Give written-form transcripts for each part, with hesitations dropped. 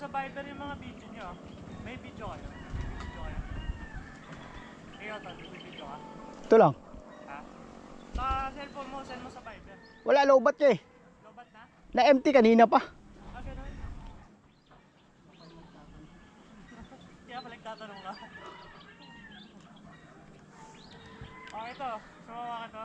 sa Viber yung mga video nyo. May video kayo. May video kayo. Ikaw to, may video ka. Ito lang. Ha? Sa cellphone mo, send mo sa Viber. Wala, lobat ka eh. Lobat na? Na-empty kanina pa. Ah, ganun. Kaya pala nagtatanong ka. Oh, ito. Sumawa ka to.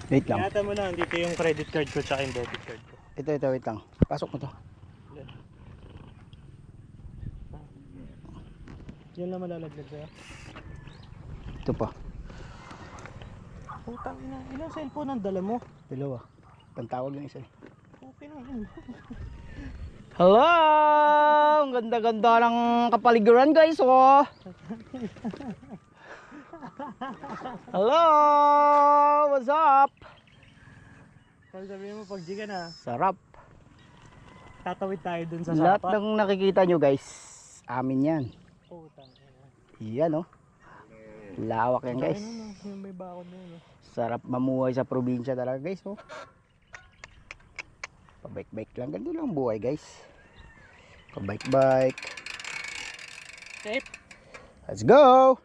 Wait lang. Ingatan mo lang, dito yung credit card ko tsaka yung debit card ko. Ito, wait lang. Pasok mo to. Yan lang malalaglag sa'yo. Ito pa. Putang ina, ilang cellphone ang dala mo? Dalawa. Pantawag yung isa eh. Okay na yun. Hello! Ang ganda-ganda ng kapaligiran guys, oh! Hello! What's up? Kaya sabihin mo pag di ka na, Sarap. tatawid tayo dun sa Lahat sapa. ng nakikita nyo guys, amin yan. Putang ina. Yan, oh. Lawak yan guys. Ano, yung may bakod na yun. Sarap mamuhay sa probinsya talaga guys, oh. Pabike-bike lang. Ganito lang buhay guys. Pabike-bike. Okay. Let's go!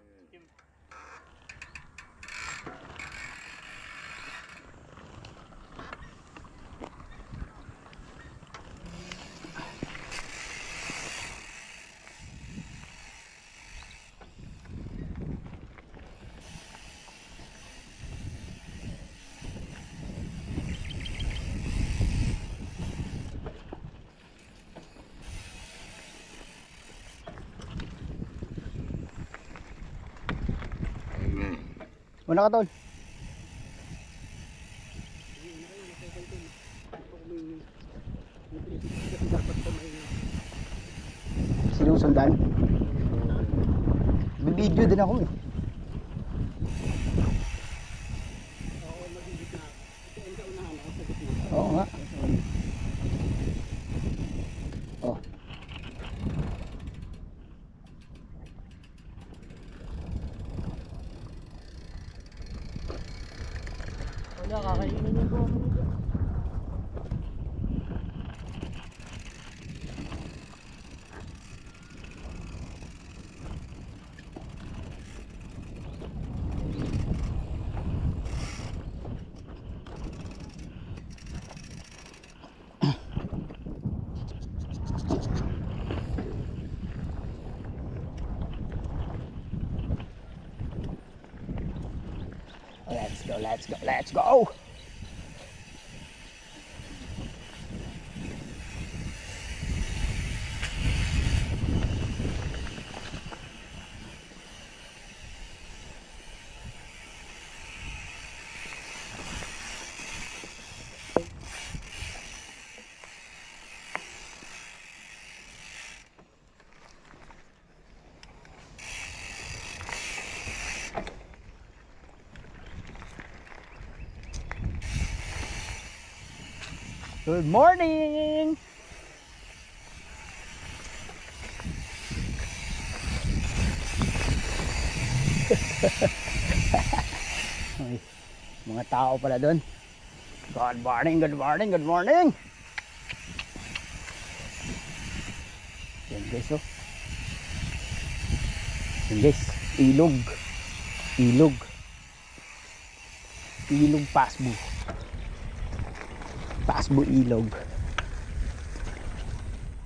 Muna ka tol. Sinusundan? Bibidyo din ako eh. Oo nga. Oh. Wala, kakainin yung buwan mo. Let's go, let's go, let's go! Good morning! Ay, mga tao pala doon. Good morning, good morning, good morning! Yan guys, oh. Yan guys, ilog. Ilog. Ilog Pasbu. Pasbu ilog.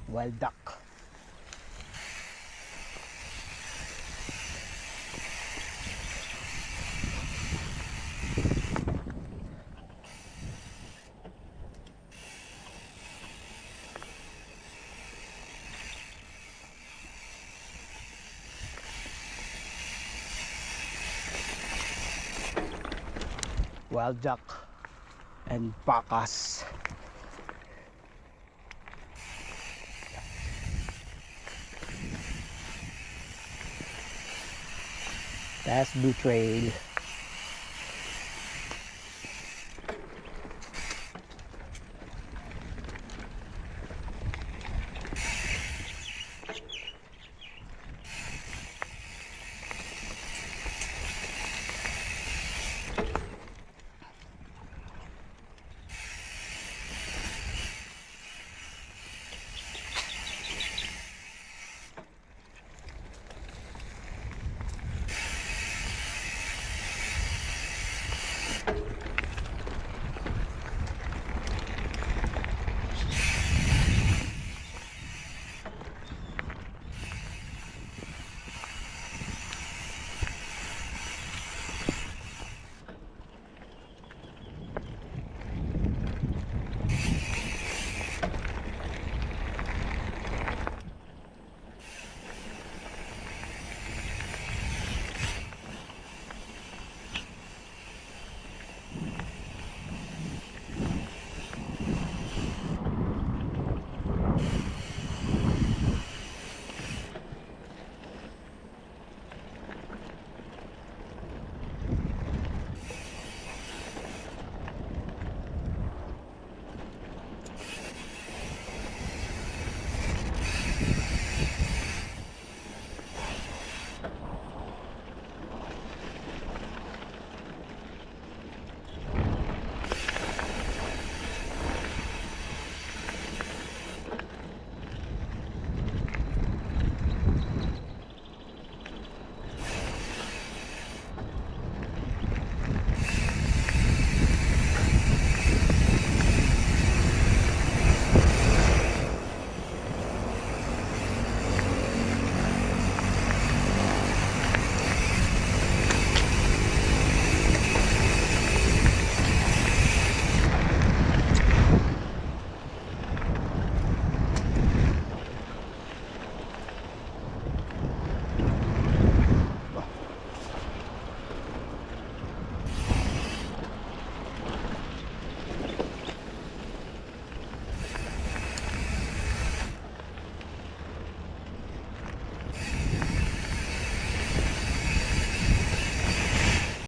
Wild duck. Wild duck and pakas. Pasbu Trail.